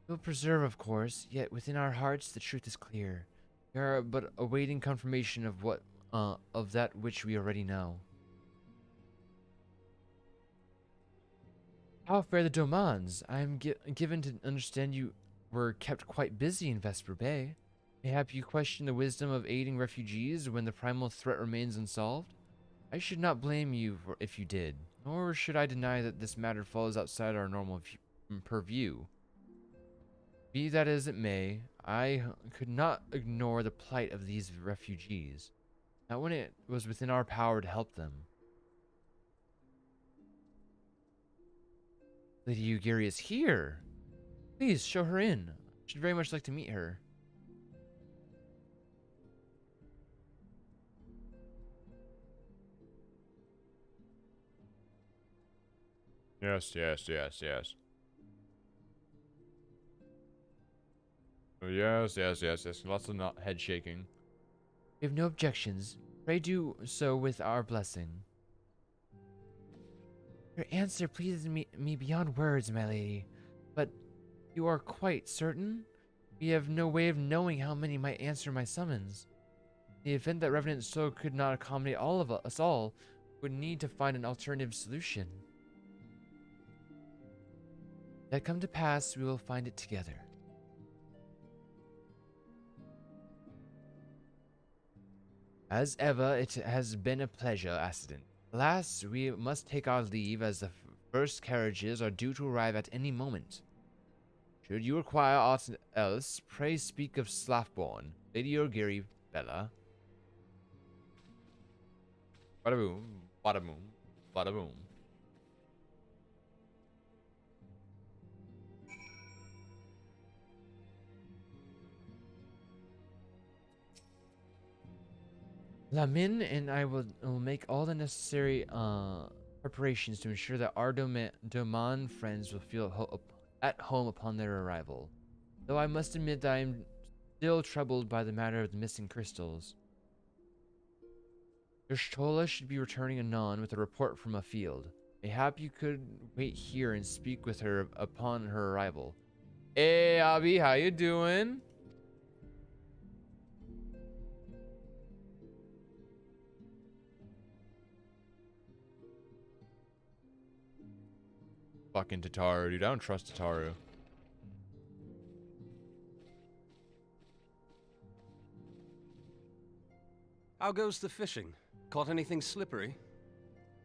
Speaker 1: We will preserve, of course, yet within our hearts the truth is clear. We are but awaiting confirmation of that which we already know. How fare the Domans? I am given to understand you were kept quite busy in Vesper Bay. Mayhap you question the wisdom of aiding refugees when the primal threat remains unsolved? I should not blame you if you did, nor should I deny that this matter falls outside our normal purview. Be that as it may, I could not ignore the plight of these refugees, not when it was within our power to help them. Lady Yugiri is here! Please, show her in. I should very much like to meet her. Yes. Yes. Lots of head shaking. We have no objections. Pray do so with our blessing. Your answer pleases me beyond words, my lady. But you are quite certain? We have no way of knowing how many might answer my summons. In the event that Revenant Soul could not accommodate all of us all, would need to find an alternative solution. That come to pass, we will find it together. As ever, it has been a pleasure, Accident. Alas, we must take our leave as the first carriages are due to arrive at any moment. Should you require aught else, pray speak of Slathborn, Lady Orgiri, Bella. Bada boom, bada boom, bada boom. Lamin and I will make all the necessary preparations to ensure that our Doman friends will feel at home upon their arrival. Though I must admit that I am still troubled by the matter of the missing crystals. Your Shtola should be returning anon with a report from a field. Mayhap you could wait here and speak with her upon her arrival. Hey, Abby, how you doing? Fucking Tataru, dude. I don't trust Tataru.
Speaker 9: How goes the fishing? Caught anything slippery?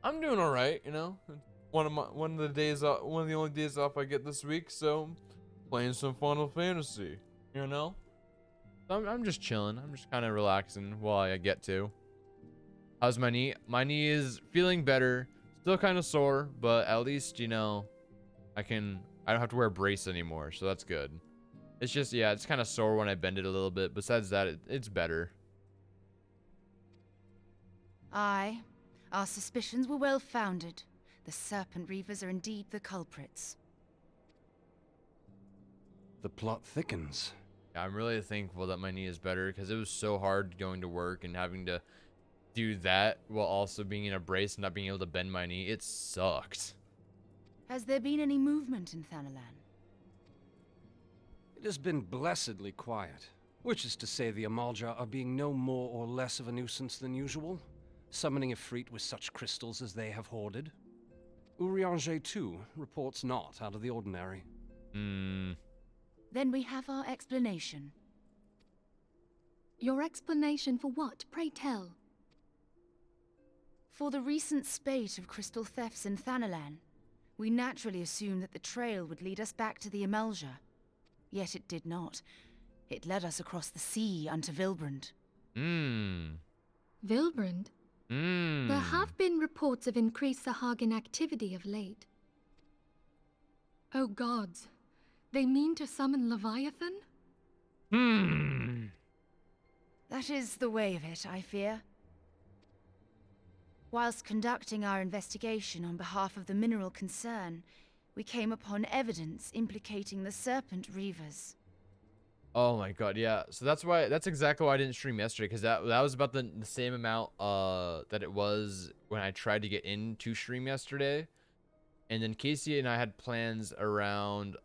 Speaker 1: I'm doing all right, you know. One of the only days off I get this week, so playing some Final Fantasy, you know. I'm just chilling. I'm just kind of relaxing while I get to. How's my knee? My knee is feeling better. Still kind of sore, but at least, you know, I don't have to wear a brace anymore, so that's good. It's just, yeah, it's kind of sore when I bend it a little bit. Besides that, it's better.
Speaker 10: Aye, our suspicions were well founded. The Serpent Reavers are indeed the culprits.
Speaker 9: The plot thickens.
Speaker 1: I'm really thankful that my knee is better because it was so hard going to work and having to do that while also being in a brace and not being able to bend my knee. It sucked.
Speaker 10: Has there been any movement in Thanalan?
Speaker 9: It has been blessedly quiet, which is to say the Amalja are being no more or less of a nuisance than usual, summoning a Efreet with such crystals as they have hoarded. Urianger, too, reports not out of the ordinary.
Speaker 10: Then we have our explanation.
Speaker 11: Your explanation for what, pray tell?
Speaker 10: For the recent spate of crystal thefts in Thanalan, we naturally assumed that the trail would lead us back to the Amalja. Yet it did not. It led us across the sea unto Vilbrand.
Speaker 11: Vilbrand? There have been reports of increased Sahagin activity of late. Oh gods, they mean to summon Leviathan?
Speaker 10: That is the way of it, I fear. Whilst conducting our investigation on behalf of the mineral concern, we came upon evidence implicating the Serpent Reavers.
Speaker 1: Oh my god, yeah. So that's exactly why I didn't stream yesterday, because that was about the same amount that it was when I tried to get into stream yesterday. And then Casey and I had plans around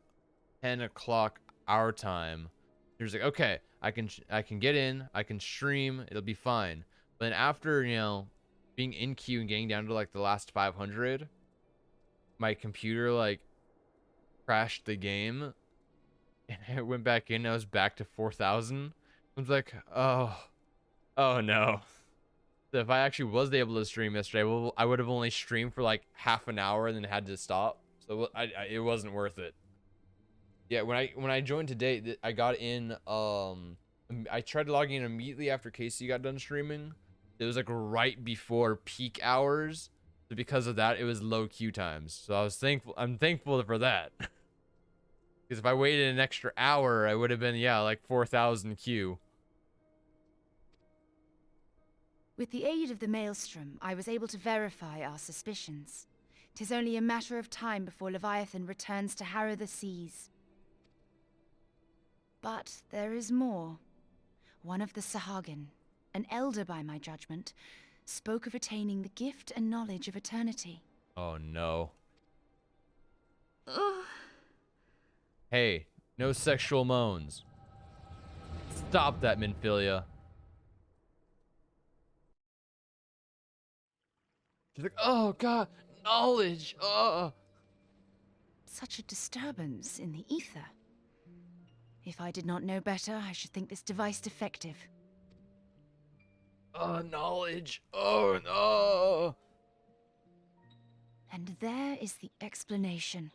Speaker 1: 10 o'clock our time. He was like, okay, I can get in, I can stream, it'll be fine. But then after, you know, being in queue and getting down to like the last 500, my computer like crashed the game. And I went back in, I was back to 4,000. I was like, oh no. So if I actually was able to stream yesterday, I would have only streamed for like half an hour and then had to stop. So it wasn't worth it. Yeah, when I joined today, I got in, I tried logging in immediately after Casey got done streaming. It was like right before peak hours. So because of that, it was low queue times. So I'm thankful for that. Because if I waited an extra hour, I would have been, yeah, like 4,000 queue.
Speaker 10: With the aid of the Maelstrom, I was able to verify our suspicions. 'Tis only a matter of time before Leviathan returns to harrow the seas. But there is more. One of the Sahagin, an elder by my judgment, spoke of attaining the gift and knowledge of eternity.
Speaker 1: Oh no. Hey, no sexual moans. Stop that, Minfilia. She's like, oh god, knowledge.
Speaker 10: Such a disturbance in the ether. If I did not know better, I should think this device defective.
Speaker 1: Knowledge. Oh no.
Speaker 10: And there is the explanation.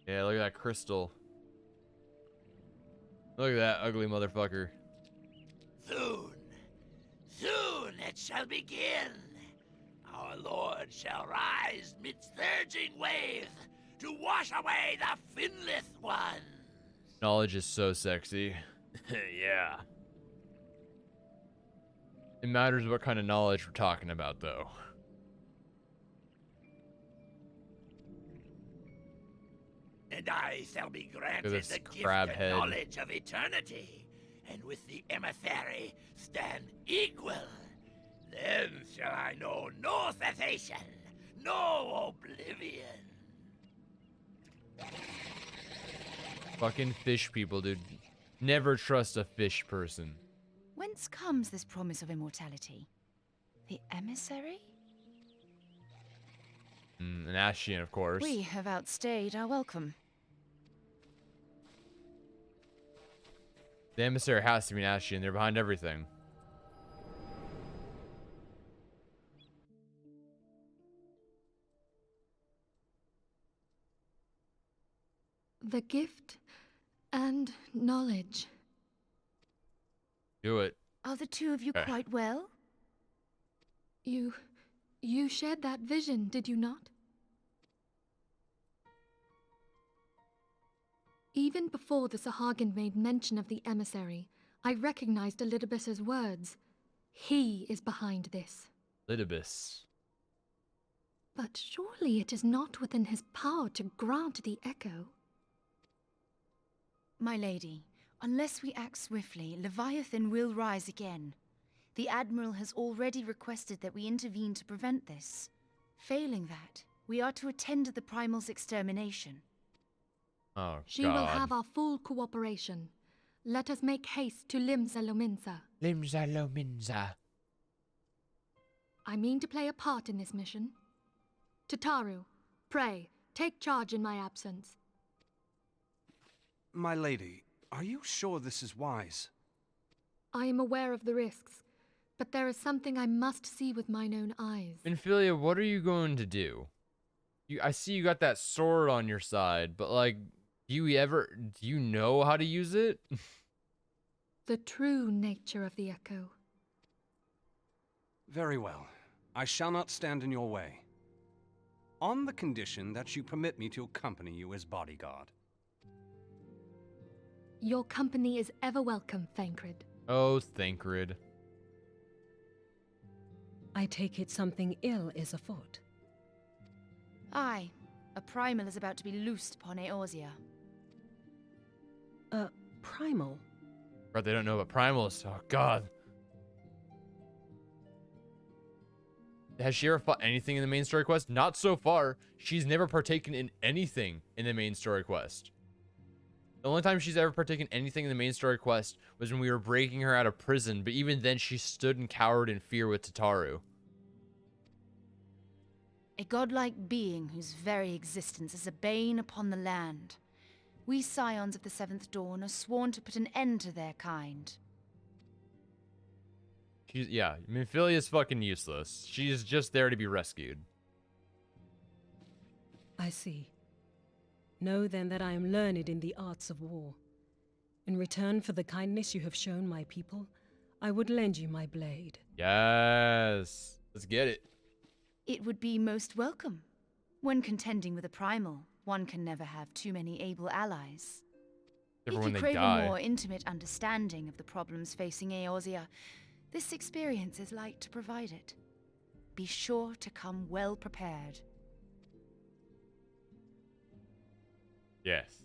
Speaker 1: Yeah, look at that crystal. Look at that ugly motherfucker.
Speaker 12: Soon it shall begin. Our Lord shall rise midst surging waves to wash away the finless ones.
Speaker 1: Knowledge is so sexy. Yeah. It matters what kind of knowledge we're talking about, though.
Speaker 12: And I shall be granted
Speaker 1: this
Speaker 12: the gift
Speaker 1: crab
Speaker 12: and
Speaker 1: head.
Speaker 12: knowledge of eternity, and with the emissary stand equal. Then shall I know no cessation, no oblivion.
Speaker 1: Fucking fish people, dude. Never trust a fish person.
Speaker 10: Whence comes this promise of immortality? The emissary?
Speaker 1: An Ashian, of course.
Speaker 10: We have outstayed our welcome.
Speaker 1: The emissary has to be an Ashian. They're behind everything.
Speaker 11: The gift and knowledge.
Speaker 1: Do it.
Speaker 10: Are the two of you quite well?
Speaker 11: You shared that vision, did you not? Even before the Sahagin made mention of the emissary, I recognized Elidibus's words. He is behind this.
Speaker 1: Lidibus.
Speaker 11: But surely it is not within his power to grant the echo.
Speaker 10: My lady, unless we act swiftly, Leviathan will rise again. The Admiral has already requested that we intervene to prevent this. Failing that, we are to attend to the Primal's extermination.
Speaker 1: Oh,
Speaker 11: She
Speaker 1: God.
Speaker 11: will have our full cooperation. Let us make haste to Limsa Lominsa.
Speaker 1: Limsa Lominsa.
Speaker 11: I mean to play a part in this mission. Tataru, pray, take charge in my absence.
Speaker 9: My lady, are you sure this is wise?
Speaker 11: I am aware of the risks, but there is something I must see with mine own eyes.
Speaker 1: Minfilia, what are you going to do? I see you got that sword on your side, but like, do you know how to use it?
Speaker 11: The true nature of the echo.
Speaker 9: Very well. I shall not stand in your way. On the condition that you permit me to accompany you as bodyguard.
Speaker 11: Your company is ever welcome, Thancred.
Speaker 1: Oh, Thancred.
Speaker 2: I take it something ill is afoot.
Speaker 10: Aye, a Primal is about to be loosed upon Eorzea.
Speaker 2: Primal?
Speaker 1: Bro, they don't know about Primals. Oh, God. Has she ever fought anything in the main story quest? Not so far. She's never partaken in anything in the main story quest. The only time she's ever partaken in anything in the main story quest was when we were breaking her out of prison, but even then she stood and cowered in fear with Tataru.
Speaker 10: A godlike being whose very existence is a bane upon the land. We scions of the Seventh Dawn are sworn to put an end to their kind.
Speaker 1: Yeah, Minfilia's fucking useless. She's just there to be rescued.
Speaker 2: I see. Know then that I am learned in the arts of war. In return for the kindness you have shown my people, I would lend you my blade.
Speaker 1: Yes. Let's get it.
Speaker 10: It would be most welcome. When contending with a Primal, one can never have too many able allies.
Speaker 1: Except for
Speaker 10: If
Speaker 1: when
Speaker 10: you
Speaker 1: they
Speaker 10: crave
Speaker 1: die.
Speaker 10: a more intimate understanding of the problems facing Eorzea, this experience is like to provide it. Be sure to come well prepared.
Speaker 1: Yes.